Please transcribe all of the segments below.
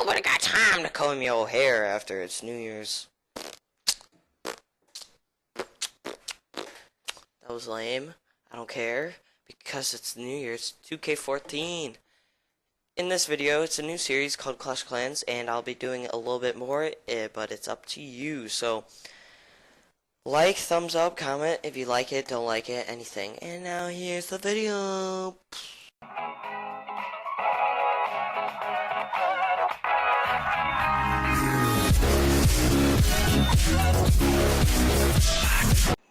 nobody got time to comb your hair after it's New Year's. That was lame. I don't care because it's New Year's 2K14. In this video, it's a new series called Clash of Clans, and I'll be doing a little bit more, but it's up to you. So, like, thumbs up, comment if you like it, don't like it, anything. And now here's the video.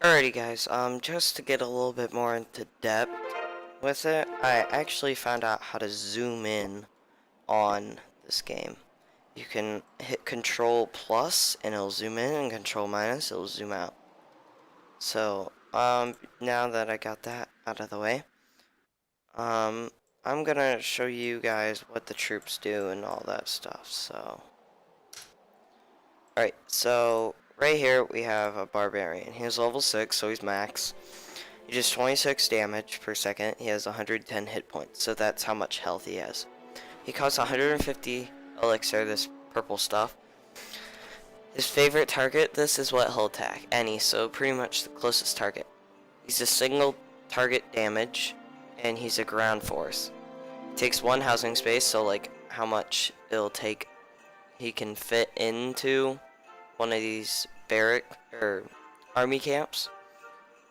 Alrighty guys, just to get a little bit more into depth with it, I actually found out how to zoom in on this game. You can hit Control plus and it'll zoom in, and Control minus it'll zoom out. So, now that I got that out of the way, I'm gonna show you guys what the troops do and all that stuff, so. Alright, so right here we have a barbarian. He's level 6, so he's max. He does 26 damage per second. He has 110 hit points, so that's how much health he has. He costs 150 elixir, this purple stuff. His favorite target, this is what he'll attack, any, so pretty much the closest target. He's a single target damage, and he's a ground force. He takes 1 housing space, so like how much it'll take, he can fit into one of these barrack or army camps.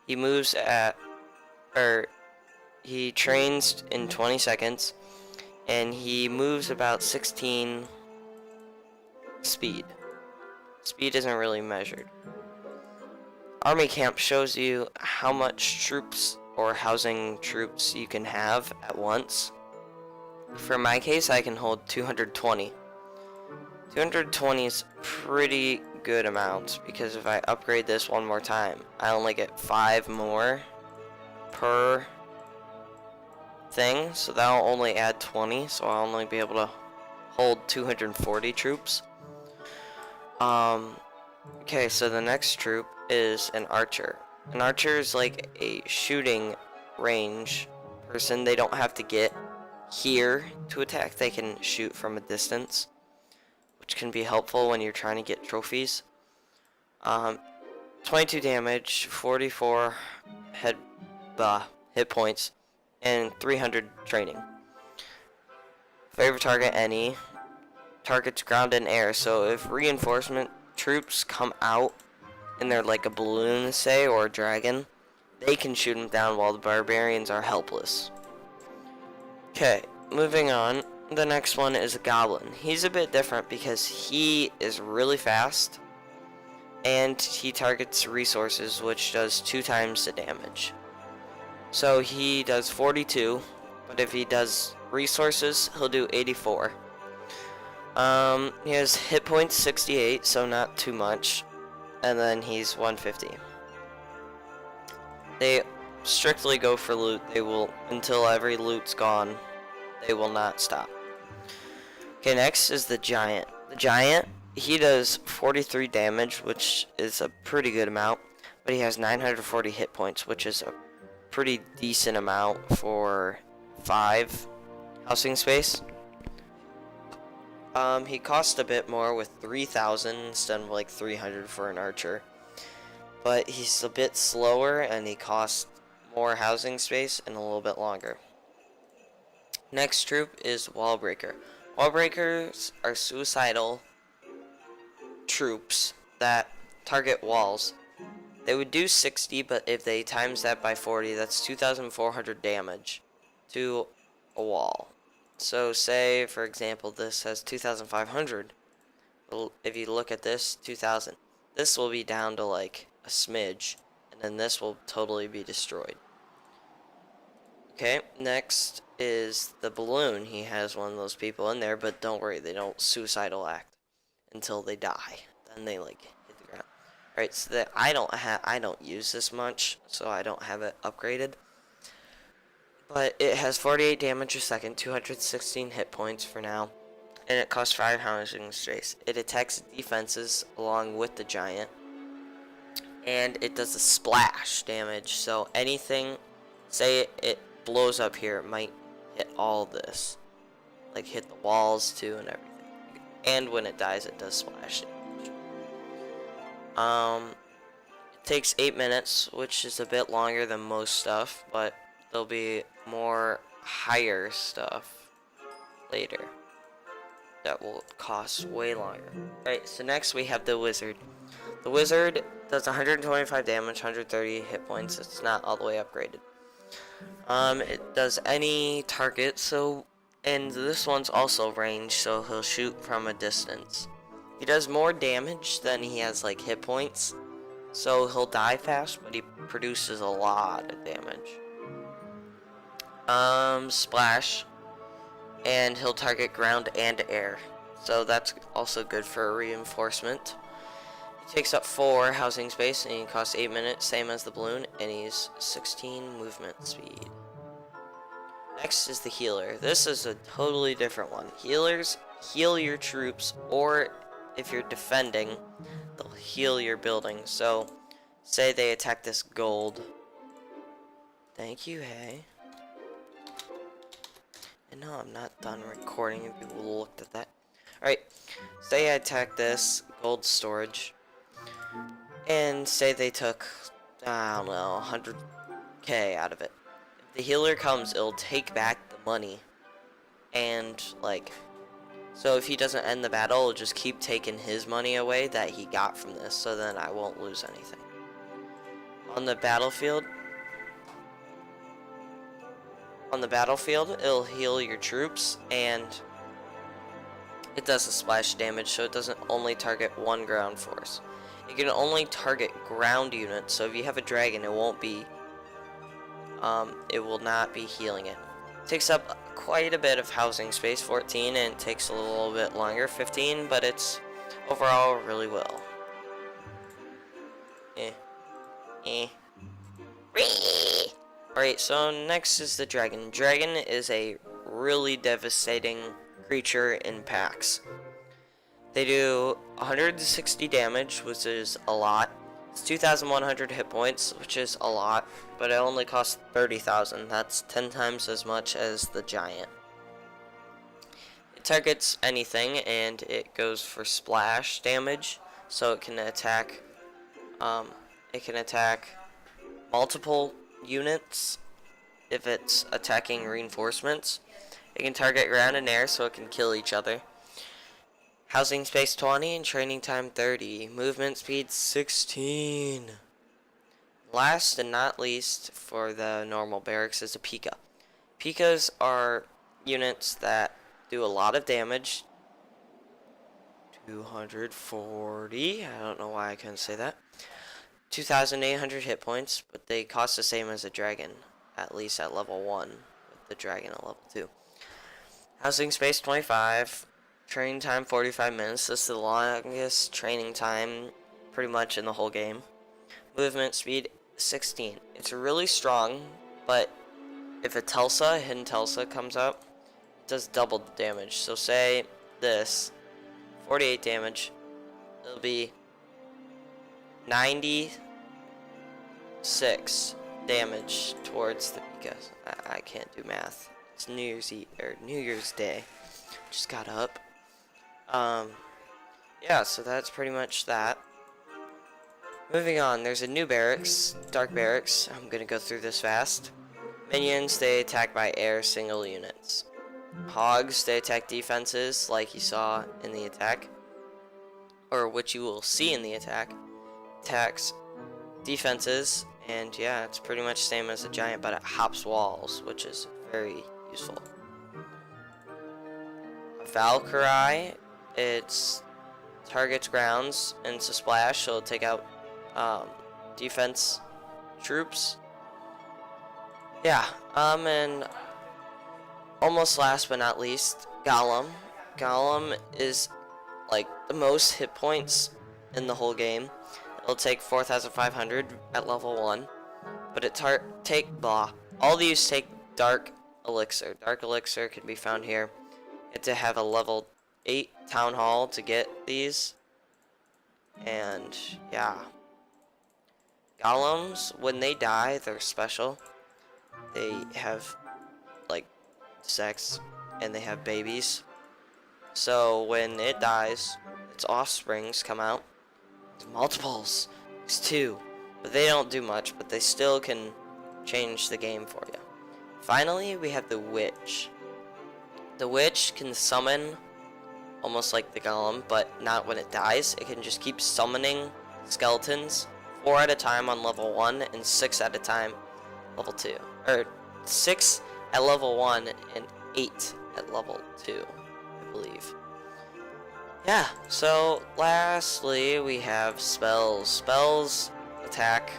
He moves at, he trains in 20 seconds, and he moves about 16 speed. Speed isn't really measured. Army camp shows you how much troops or housing troops you can have at once. For my case, I can hold 220. 220 is pretty good amount, because if I upgrade this one more time, I only get 5 more per thing, so that'll only add 20, so I'll only be able to hold 240 troops. Okay, so the next troop is an archer. An archer is like a shooting range person. They don't have to get here to attack, they can shoot from a distance, which can be helpful when you're trying to get trophies. 22 damage, 44 hit points, and 300 training. Favorite target, any. Targets ground and air, so if reinforcement troops come out and they're like a balloon, say, or a dragon, they can shoot them down while the barbarians are helpless. Okay, moving on. The next one is a goblin. He's a bit different because he is really fast, and he targets resources, which does 2 times the damage. So he does 42, but if he does resources, he'll do 84. He has hit points 68, so not too much, and then he's 150. They strictly go for loot. They will, until every loot's gone, they will not stop. Okay, next is the giant. The giant, he does 43 damage, which is a pretty good amount, but he has 940 hit points, which is a pretty decent amount for 5 housing space. He costs a bit more with 3,000 instead of like 300 for an archer, but he's a bit slower and he costs more housing space and a little bit longer. Next troop is wall breaker. Wall breakers are suicidal troops that target walls. They would do 60, but if they times that by 40, that's 2,400 damage to a wall. So say, for example, this has 2,500. If you look at this, 2,000. This will be down to like a smidge, and then this will totally be destroyed. Okay, next is the balloon. He has one of those people in there, but don't worry, they don't suicidal act until they die. Then they like hit the ground. Alright, so that I don't use this much, so I don't have it upgraded. But it has 48 damage a second, 216 hit points for now, and it costs 5 housing space. It attacks defenses along with the giant, and it does a splash damage, so anything, say it blows up here, it might hit all this, like hit the walls too and everything. and when it dies, it does splash damage. It takes 8 minutes, which is a bit longer than most stuff, but there'll be more higher stuff later that will cost way longer. Alright, so next we have the wizard. The wizard does 125 damage, 130 hit points. It's not all the way upgraded. It does any target, and this one's also range, so he'll shoot from a distance. He does more damage than he has like hit points, so he'll die fast, but he produces a lot of damage. Splash, and he'll target ground and air, so that's also good for a reinforcement. He takes up 4 housing space, and he costs 8 minutes, same as the balloon, and he's 16 movement speed. Next is the healer. This is a totally different one. Healers heal your troops, or if you're defending, they'll heal your building. So, say they attack this gold. Thank you, hey. And no, I'm not done recording if people looked at that. Alright, say I attack this gold storage. And say they took, I don't know, 100k out of it. If the healer comes, it'll take back the money. And, like, so if he doesn't end the battle, it'll just keep taking his money away that he got from this, so then I won't lose anything. On the battlefield, it'll heal your troops, and it does a splash damage, so it doesn't only target one ground force. It can only target ground units, so if you have a dragon, it won't be, it will not be healing it. It takes up quite a bit of housing space, 14, and it takes a little bit longer, 15, but it's overall really well. Alright, so next is the dragon. Dragon is a really devastating creature in packs. They do 160 damage, which is a lot. It's 2,100 hit points, which is a lot, but it only costs 30,000. That's 10 times as much as the giant. It targets anything, and it goes for splash damage, so it can attack. Multiple units if it's attacking reinforcements. It can target ground and air, so it can kill each other. Housing space 20 and training time 30. Movement speed 16. Last and not least for the normal barracks is a Pika. Pikas are units that do a lot of damage. 240. I don't know why I couldn't say that. 2,800 hit points, but they cost the same as a dragon, at least at level 1, with the dragon at level 2. Housing space 25. Training time 45 minutes. This is the longest training time pretty much in the whole game. Movement speed 16. It's really strong, but if a hidden Telsa comes out, it does double the damage. So say this, 48 damage, it'll be 96 damage towards the Pika. I can't do math. It's New Year's Day. Just got up. Yeah, so that's pretty much that. Moving on, there's a new barracks, Dark Barracks. I'm gonna go through this fast. Minions, they attack by air single units. Hogs, they attack defenses like you saw in the attack, or what you will see in the attack. Attacks defenses, and yeah, it's pretty much the same as a giant, but it hops walls, which is very useful. Valkyrie, it targets grounds, and it's a splash, so it'll take out defense troops. Yeah, and almost last but not least, Golem. Golem is like the most hit points in the whole game. It'll take 4,500 at level 1, but it all these take Dark Elixir. Dark Elixir can be found here. You have to have a level 8 Town Hall to get these. And yeah. Golems, when they die, they're special. They have like sex and they have babies. So when it dies, its offsprings come out. There's multiples. There's two. But they don't do much, but they still can change the game for you. Finally, we have the witch. The witch can summon almost like the golem, but not when it dies. It can just keep summoning skeletons 4 at a time on level 1 and 6 at a time level 2. Or 6 at level 1 and 8 at level 2, I believe. Yeah, so lastly we have spells. Spells attack,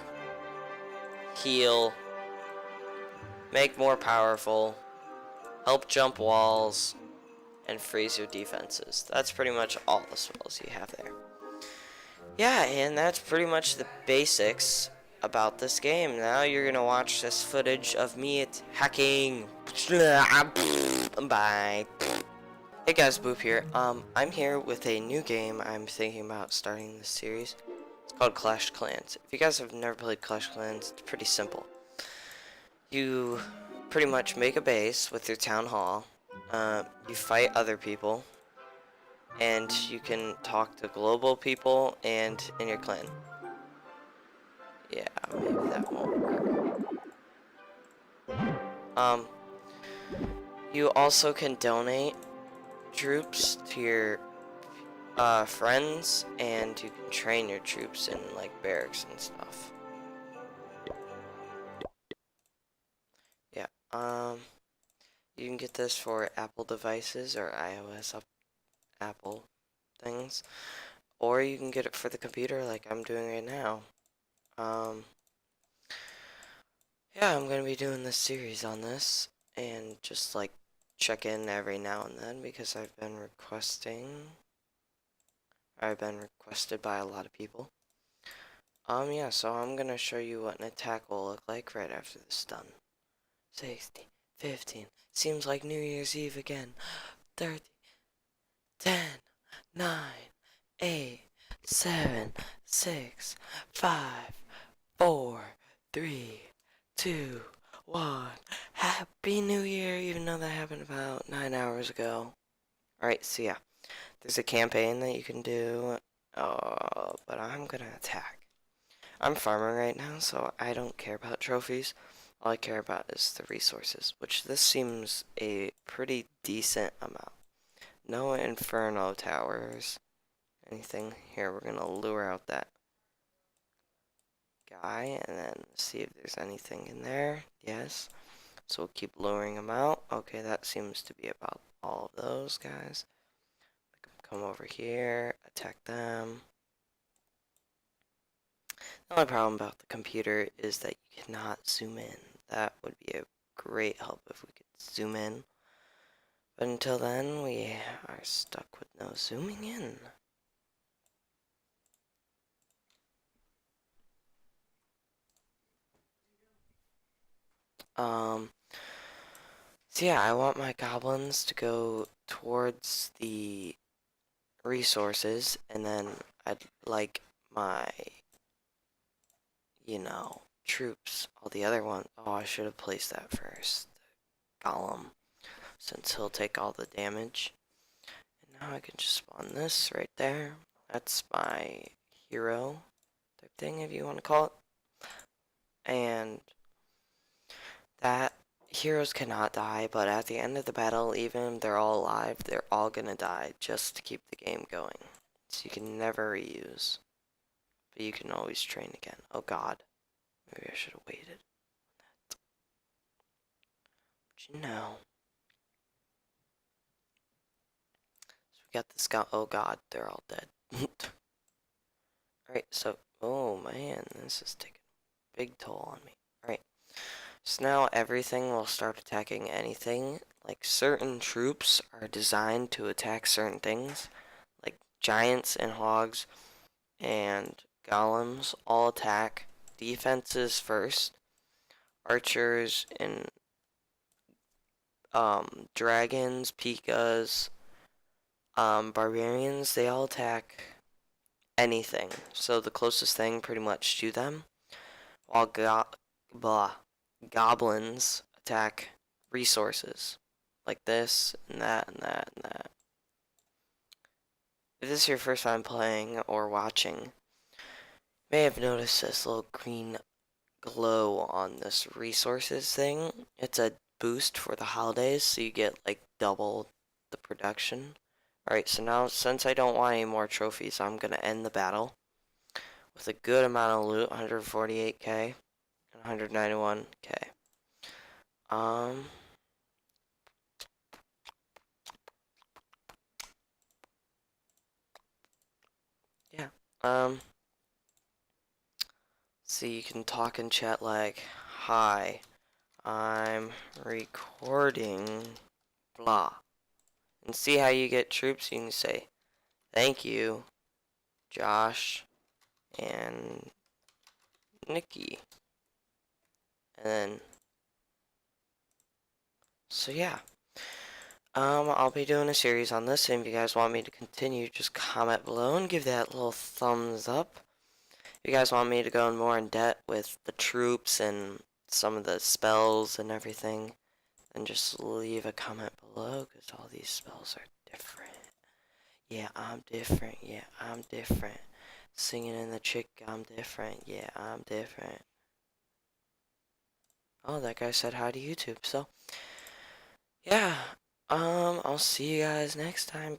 heal, make more powerful, help jump walls, and freeze your defenses. That's pretty much all the spells you have there. Yeah, and that's pretty much the basics about this game. Now you're gonna watch this footage of me hacking. Bye. Hey guys, Boop here. I'm here with a new game. I'm thinking about starting this series. It's called Clash Clans. If you guys have never played Clash Clans, it's pretty simple. You pretty much make a base with your town hall. You fight other people, and you can talk to global people and in your clan. Yeah, maybe that won't work. You also can donate troops to your friends, and you can train your troops in like barracks and stuff. Yeah. You can get this for Apple devices or iOS Apple things, or you can get it for the computer like I'm doing right now. Yeah, I'm gonna be doing this series on this and just like check in every now and then because I've been requested by a lot of people. Yeah, so I'm gonna show you what an attack will look like right after this is done. 60, 15, seems like New Year's Eve again. 30, 10, 9, 8, 7, 6, 5, 4, 3, 2, 1. Happy New Year, even though that happened about 9 hours ago. Alright, so yeah, there's a campaign that you can do, but I'm gonna attack. I'm farming right now, so I don't care about trophies. All I care about is the resources, which this seems a pretty decent amount. No inferno towers, anything. Here, we're gonna lure out that guy and then see if there's anything in there. Yes. So we'll keep luring them out. Okay, that seems to be about all of those guys. Come over here, attack them. The only problem about the computer is that you cannot zoom in. That would be a great help if we could zoom in. But until then, we are stuck with no zooming in. So yeah, I want my goblins to go towards the resources, and then I'd like my, troops, all the other ones. Oh, I should have placed that first. The golem, since he'll take all the damage. And now I can just spawn this right there. That's my hero type thing, if you want to call it. And that heroes cannot die, but at the end of the battle, even if they're all alive, they're all gonna die just to keep the game going. So you can never reuse. But you can always train again. Oh god. Maybe I should have waited. But you know. So we got this guy. Oh god, they're all dead. Alright, so. Oh man, this is taking a big toll on me. Alright. So now everything will start attacking anything. Like certain troops are designed to attack certain things. Like giants and hogs and golems all attack defenses first. Archers and dragons, pikas, barbarians, they all attack anything. So the closest thing pretty much to them. While goblins attack resources. Like this and that and that and that. if this is your first time playing or watching, you may have noticed this little green glow on this resources thing. It's a boost for the holidays, so you get like double the production. Alright, so now since I don't want any more trophies, I'm gonna end the battle with a good amount of loot, 148k and 191k. Um, yeah. See, you can talk in chat like, hi, I'm recording, blah. And see how you get troops? You can say, thank you, Josh and Nikki. And then, so yeah. I'll be doing a series on this, and if you guys want me to continue, just comment below and give that little thumbs up. If you guys want me to go in more in depth with the troops and some of the spells and everything, then just leave a comment below, because all these spells are different. Yeah, I'm different. Yeah, I'm different. Singing in the chick, I'm different. Yeah, I'm different. Oh, that guy said hi to YouTube, so yeah. I'll see you guys next time.